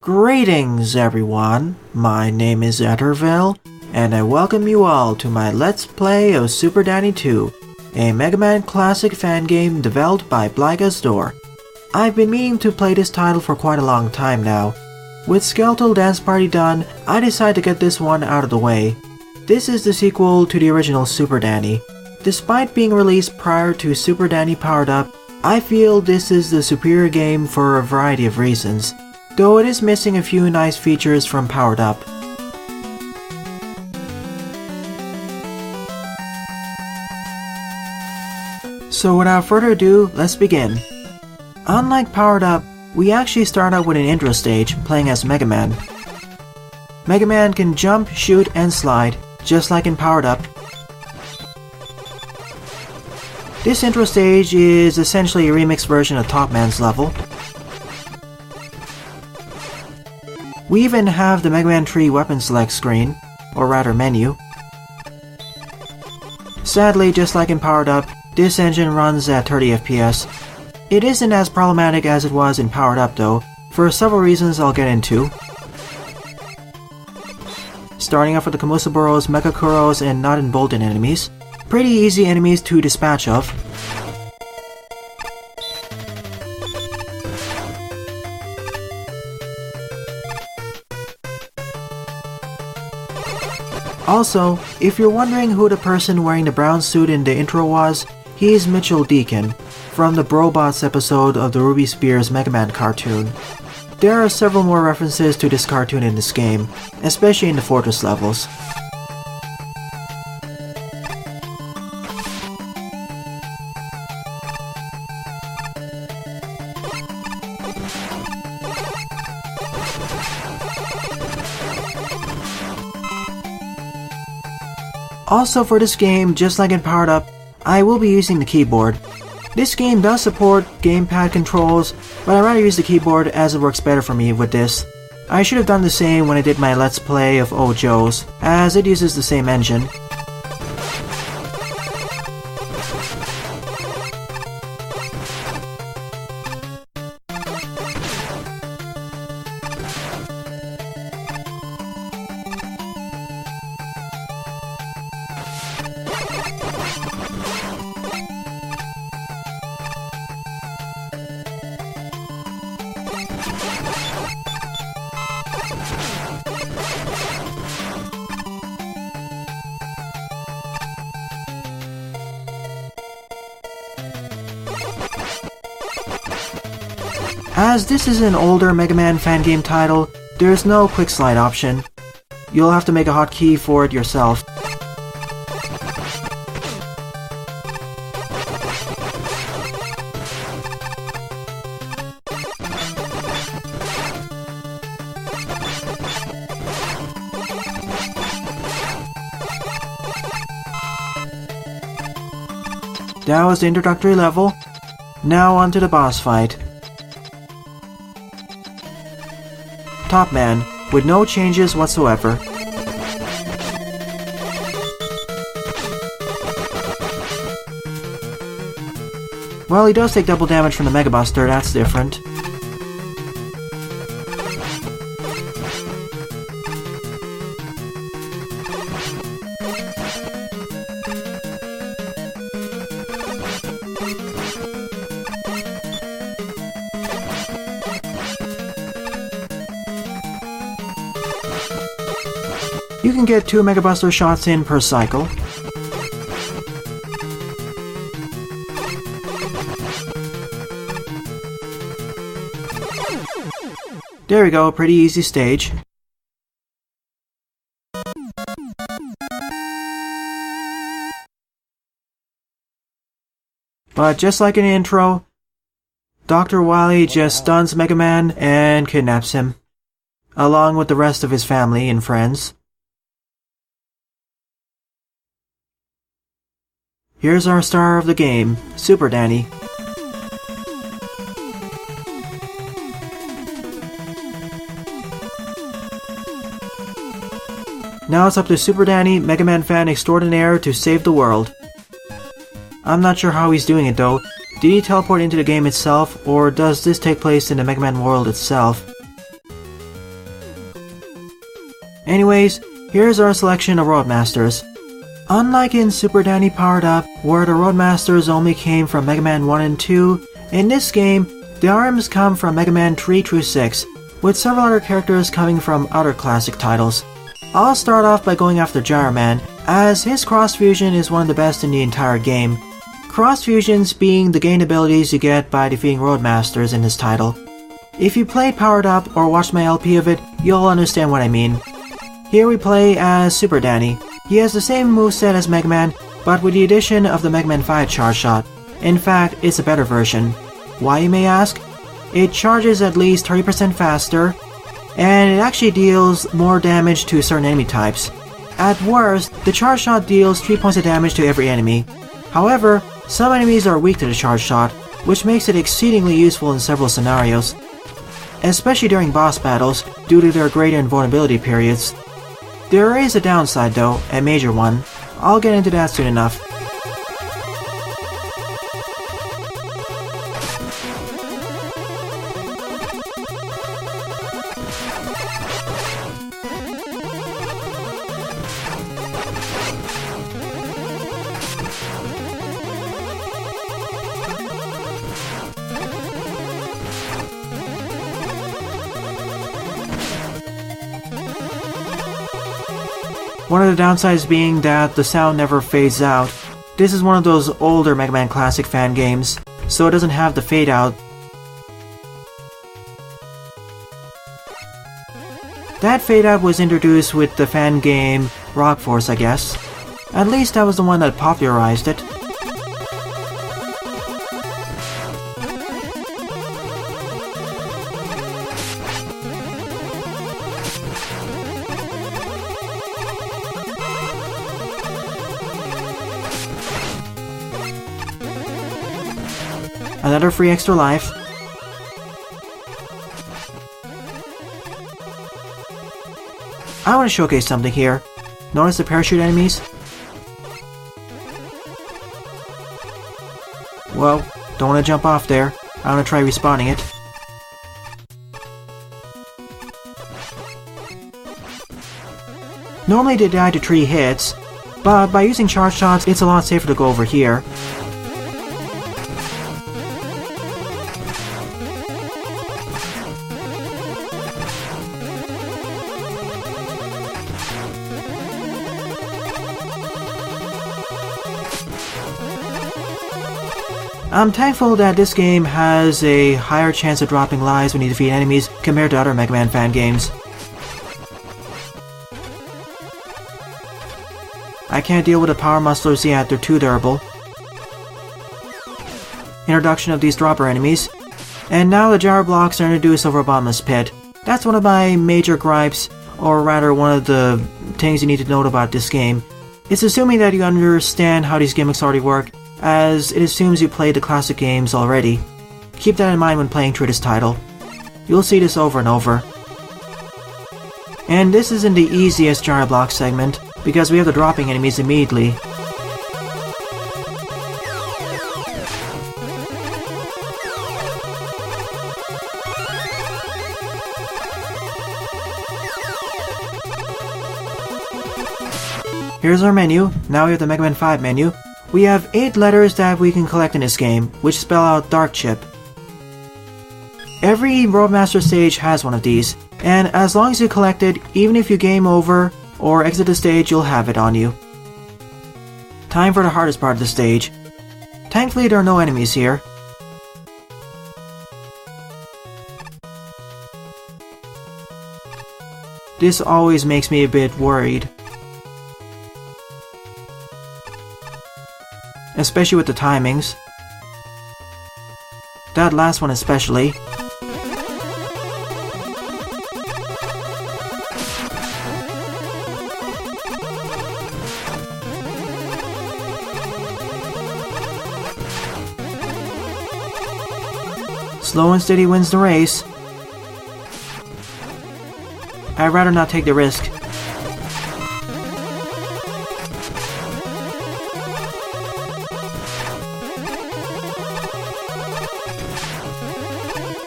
Greetings everyone, my name is Etterville, and I welcome you all to my Let's Play of Super Danny 2, a Mega Man classic fan game developed by Blyka Store. I've been meaning to play this title for quite a long time now. With Skeletal Dance Party done, I decided to get this one out of the way. This is the sequel to the original Super Danny. Despite being released prior to Super Danny Powered Up, I feel this is the superior game for a variety of reasons, though it is missing a few nice features from Powered Up. So without further ado, let's begin. Unlike Powered Up, we actually start out with an intro stage, playing as Mega Man. Mega Man can jump, shoot, and slide, just like in Powered Up. This intro stage is essentially a remixed version of Top Man's level. We even have the Mega Man 3 weapon select screen, or rather menu. Sadly, just like in Powered Up, this engine runs at 30 FPS. It isn't as problematic as it was in Powered Up though, for several reasons I'll get into. Starting off with the Kamusaburos, Megakuros, and Not Emboldened enemies. Pretty easy enemies to dispatch of. Also, if you're wondering who the person wearing the brown suit in the intro was, he's Mitchell Deacon, from the Brobots episode of the Ruby Spears Mega Man cartoon. There are several more references to this cartoon in this game, especially in the Fortress levels. Also for this game, just like in Powered Up, I will be using the keyboard. This game does support gamepad controls, but I'd rather use the keyboard as it works better for me with this. I should have done the same when I did my Let's Play of Joe's, as it uses the same engine. As this is an older Mega Man fan game title, there's no quick slide option. You'll have to make a hotkey for it yourself. That was the introductory level. Now onto the boss fight. Top Man, with no changes whatsoever. Well, he does take double damage from the Mega Buster, that's different. You can get 2 Mega Buster shots in per cycle. There we go, pretty easy stage. But just like in the intro, Dr. Wily just stuns Mega Man and kidnaps him, along with the rest of his family and friends. Here's our star of the game, Super Danny. Now it's up to Super Danny, Mega Man fan extraordinaire, to save the world. I'm not sure how he's doing it though. Did he teleport into the game itself, or does this take place in the Mega Man world itself? Anyways, here's our selection of Roadmasters. Unlike in Super Danny Powered Up, where the Roadmasters only came from Mega Man 1 and 2, in this game, the RMs come from Mega Man 3 through 6, with several other characters coming from other classic titles. I'll start off by going after Gyro Man, as his cross fusion is one of the best in the entire game. Cross fusions being the gain abilities you get by defeating Roadmasters in this title. If you played Powered Up or watched my LP of it, you'll understand what I mean. Here we play as Super Danny. He has the same moveset as Mega Man, but with the addition of the Mega Man 5 Charge Shot. In fact, it's a better version. Why, you may ask? It charges at least 30% faster, and it actually deals more damage to certain enemy types. At worst, the Charge Shot deals 3 points of damage to every enemy. However, some enemies are weak to the Charge Shot, which makes it exceedingly useful in several scenarios, especially during boss battles due to their greater invulnerability periods. There is a downside though, a major one. I'll get into that soon enough. One of the downsides being that the sound never fades out. This is one of those older Mega Man Classic fan games, so it doesn't have the fade out. That fade out was introduced with the fan game Rock Force, I guess. At least that was the one that popularized it. Another free extra life. I want to showcase something here. Notice the parachute enemies? Well, don't want to jump off there. I want to try respawning it. Normally they die to 3 hits, but by using charge shots, it's a lot safer to go over here. I'm thankful that this game has a higher chance of dropping lives when you defeat enemies compared to other Mega Man fan games. I can't deal with the power musclers yet, they're too durable. Introduction of these dropper enemies. And now the gyro blocks are introduced over a bottomless pit. That's one of my major gripes, or rather one of the things you need to note about this game. It's assuming that you understand how these gimmicks already work, as it assumes you played the classic games already. Keep that in mind when playing through this title. You'll see this over and over. And this isn't the easiest gyro block segment, because we have the dropping enemies immediately. Here's our menu. Now we have the Mega Man 5 menu. We have 8 letters that we can collect in this game, which spell out Dark Chip. Every Roadmaster stage has one of these, and as long as you collect it, even if you game over or exit the stage, you'll have it on you. Time for the hardest part of the stage. Thankfully there are no enemies here. This always makes me a bit worried. Especially with the timings. That last one especially. Slow and steady wins the race. I'd rather not take the risk.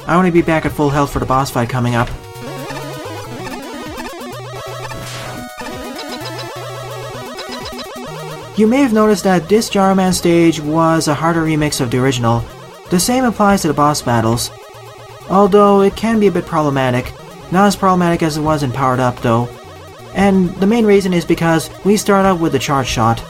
I want to be back at full health for the boss fight coming up. You may have noticed that this Gyro Man stage was a harder remix of the original. The same applies to the boss battles, although it can be a bit problematic. Not as problematic as it was in Powered Up though. And the main reason is because we start out with the charge shot.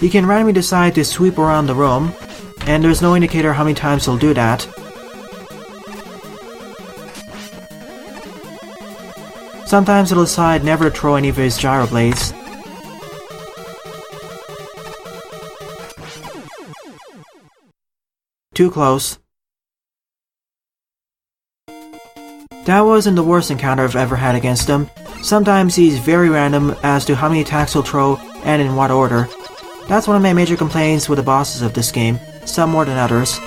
You can randomly decide to sweep around the room, and there's no indicator how many times he'll do that. Sometimes it'll decide never to throw any of his gyro blades. Too close. That wasn't the worst encounter I've ever had against him. Sometimes he's very random as to how many attacks he'll throw and in what order. That's one of my major complaints with the bosses of this game, some more than others.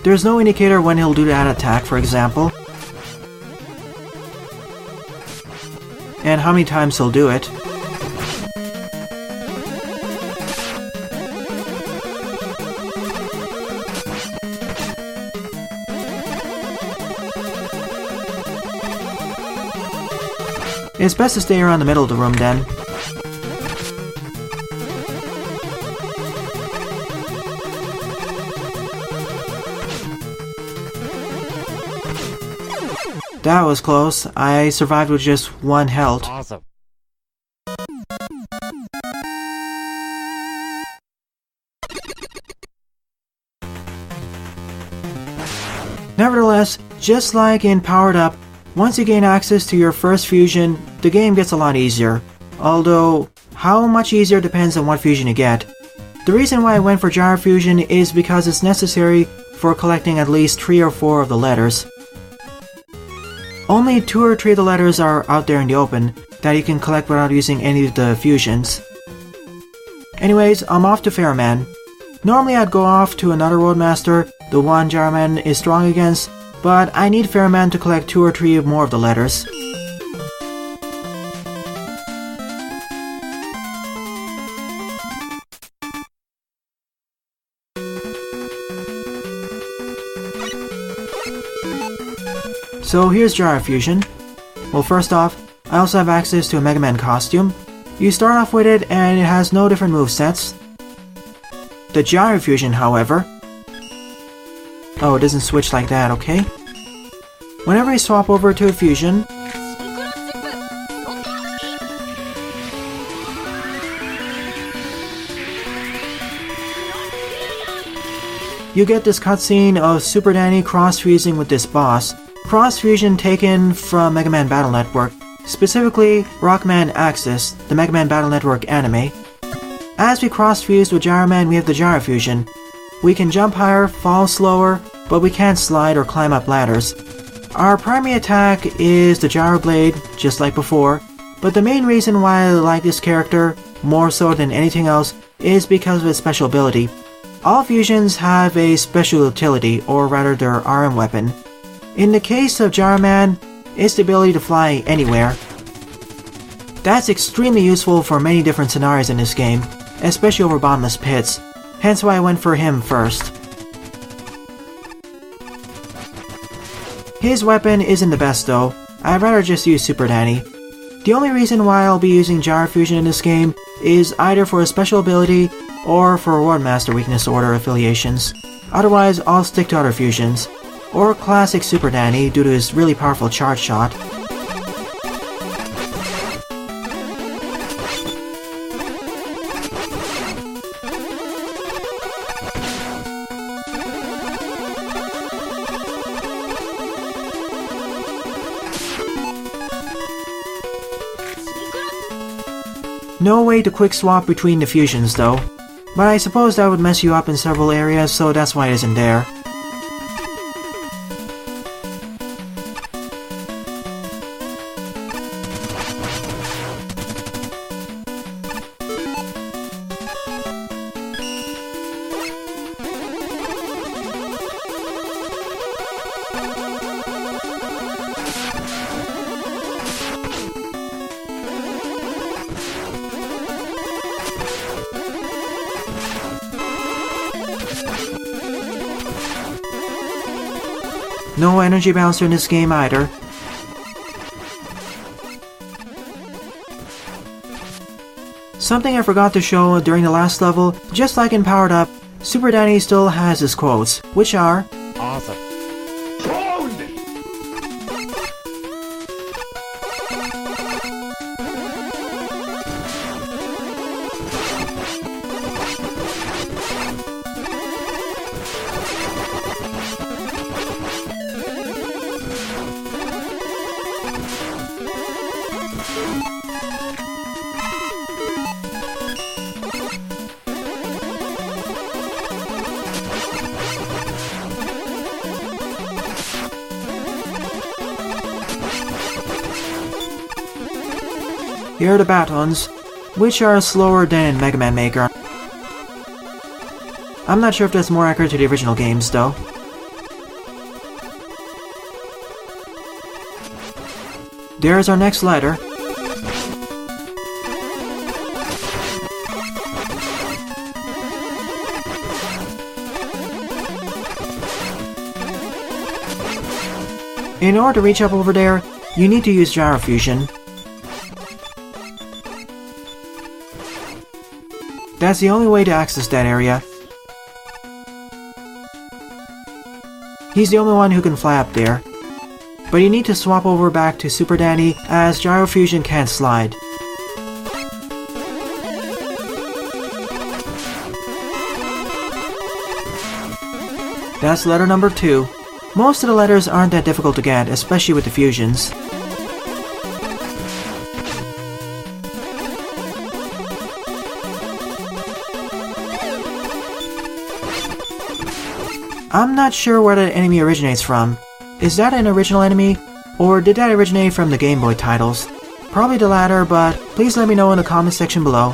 There's no indicator when he'll do that attack, for example, and how many times he'll do it. It's best to stay around the middle of the room then. That was close. I survived with just one health. Awesome. Nevertheless, just like in Powered Up, once you gain access to your first fusion, the game gets a lot easier. Although, how much easier depends on what fusion you get. The reason why I went for Gyro Fusion is because it's necessary for collecting at least 3 or 4 of the letters. Only 2 or 3 of the letters are out there in the open that you can collect without using any of the fusions. Anyways, I'm off to Pharaoh Man. Normally I'd go off to another Roadmaster, the one Gyro Man is strong against, but I need Pharaoh Man to collect 2 or 3 more of the letters. So here's Gyro Fusion. Well, first off, I also have access to a Mega Man costume. You start off with it and it has no different movesets. The Gyro Fusion, however... Oh, it doesn't switch like that, okay? Whenever you swap over to a fusion, you get this cutscene of Super Danny cross-fusing with this boss. Cross-fusion taken from Mega Man Battle Network, specifically Rockman Axis, the Mega Man Battle Network anime. As we cross-fuse with Gyro Man, we have the Gyro Fusion. We can jump higher, fall slower, but we can't slide or climb up ladders. Our primary attack is the Gyro Blade, just like before, but the main reason why I like this character, more so than anything else, is because of its special ability. All fusions have a special utility, or rather their RM weapon. In the case of Gyro Man, it's the ability to fly anywhere. That's extremely useful for many different scenarios in this game, especially over bottomless pits, hence why I went for him first. His weapon isn't the best though, I'd rather just use Super Danny. The only reason why I'll be using Gyro Fusion in this game is either for a special ability or for Reward Master Weakness Order affiliations. Otherwise, I'll stick to other fusions, or classic Super Danny due to his really powerful charge shot. No way to quick swap between the fusions though, but I suppose that would mess you up in several areas, so that's why it isn't there. No energy bouncer in this game either. Something I forgot to show during the last level, just like in Powered Up, Super Danny still has his quotes, which are awesome. Here are the batons, which are slower than in Mega Man Maker. I'm not sure if that's more accurate to the original games though. There's our next letter. In order to reach up over there, you need to use Gyro Fusion. That's the only way to access that area. He's the only one who can fly up there. But you need to swap over back to Super Danny as Gyro Fusion can't slide. That's letter number 2. Most of the letters aren't that difficult to get, especially with the fusions. I'm not sure where that enemy originates from. Is that an original enemy, or did that originate from the Game Boy titles? Probably the latter, but please let me know in the comment section below.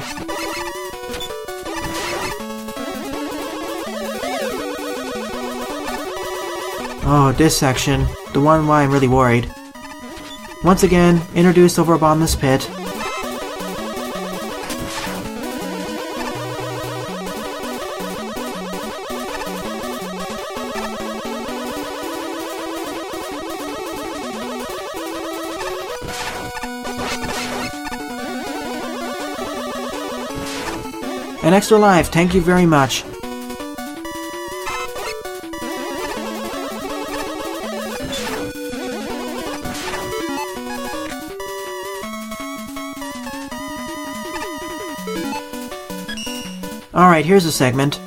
Oh, this section, the one why I'm really worried. Once again, introduced over a bottomless pit. An extra life, thank you very much. Alright, here's a segment.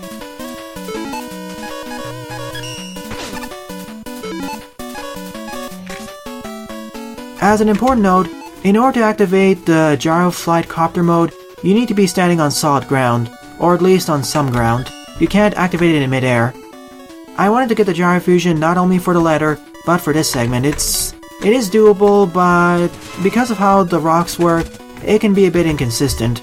As an important note, in order to activate the Gyro Flight Copter mode, you need to be standing on solid ground, or at least on some ground. You can't activate it in midair. I wanted to get the Gyro Fusion not only for the letter, but for this segment. It is doable, but because of how the rocks work, it can be a bit inconsistent.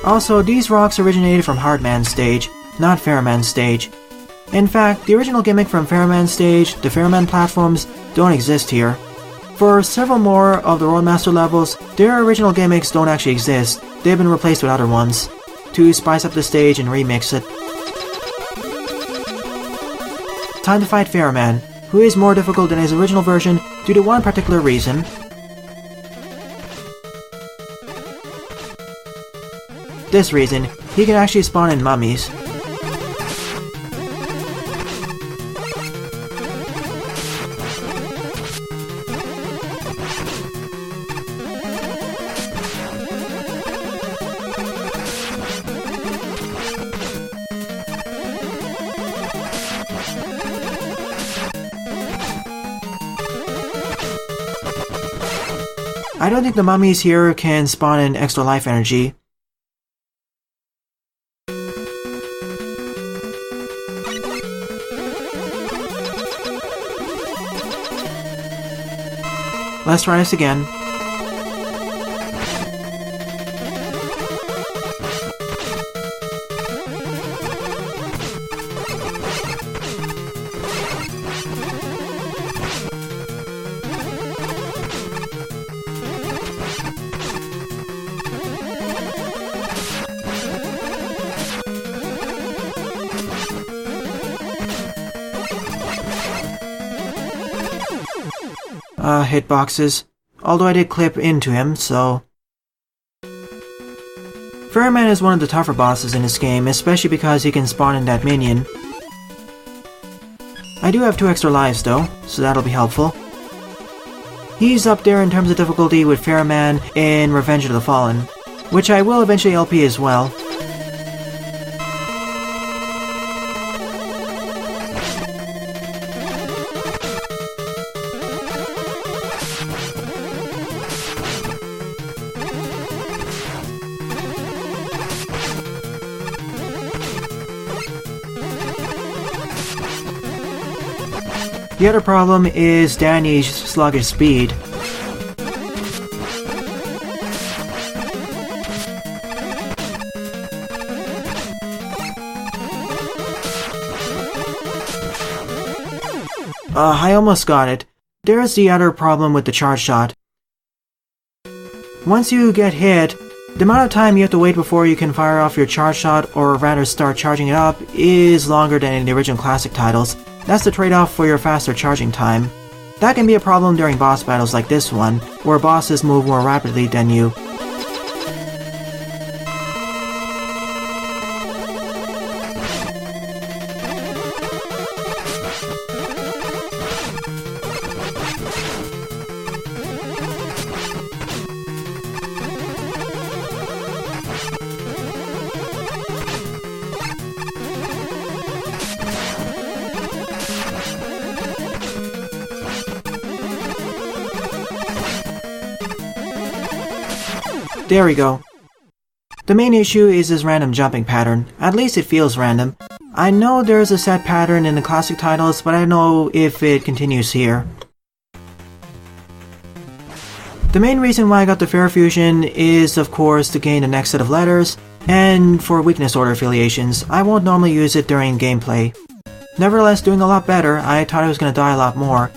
Also, these rocks originated from Hard Man stage, not Pharaoh Man stage. In fact, the original gimmick from Pharaoh Man stage, the Pharaoh Man platforms, don't exist here. For several more of the Roadmaster levels, their original gimmicks don't actually exist. They've been replaced with other ones, to spice up the stage and remix it. Time to fight Pharaoh Man, who is more difficult than his original version due to one particular reason. This reason, he can actually spawn in mummies. I don't think the mummies here can spawn in extra life energy. Let's try this again. hitboxes. Although I did clip into him, so... Pharaoh Man is one of the tougher bosses in this game, especially because he can spawn in that minion. I do have 2 extra lives though, so that'll be helpful. He's up there in terms of difficulty with Pharaoh Man in Revenge of the Fallen, which I will eventually LP as well. The other problem is Danny's sluggish speed. I almost got it. There's the other problem with the charge shot. Once you get hit, the amount of time you have to wait before you can fire off your charge shot, or rather start charging it up, is longer than in the original classic titles. That's the trade-off for your faster charging time. That can be a problem during boss battles like this one, where bosses move more rapidly than you. There we go. The main issue is this random jumping pattern. At least it feels random. I know there's a set pattern in the classic titles, but I don't know if it continues here. The main reason why I got the Pharaoh fusion is, of course, to gain the next set of letters, and for weakness order affiliations. I won't normally use it during gameplay. Nevertheless, doing a lot better. I thought I was going to die a lot more.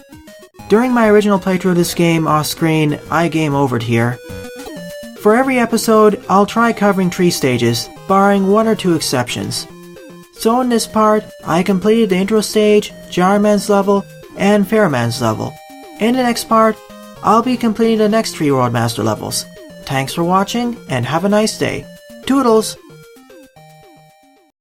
During my original playthrough of this game off-screen, I game overed here. For every episode, I'll try covering 3 stages, barring 1 or 2 exceptions. So in this part, I completed the intro stage, Gyro Man's level, and Pharaoh Man's level. In the next part, I'll be completing the next 3 Roadmaster levels. Thanks for watching, and have a nice day. Toodles!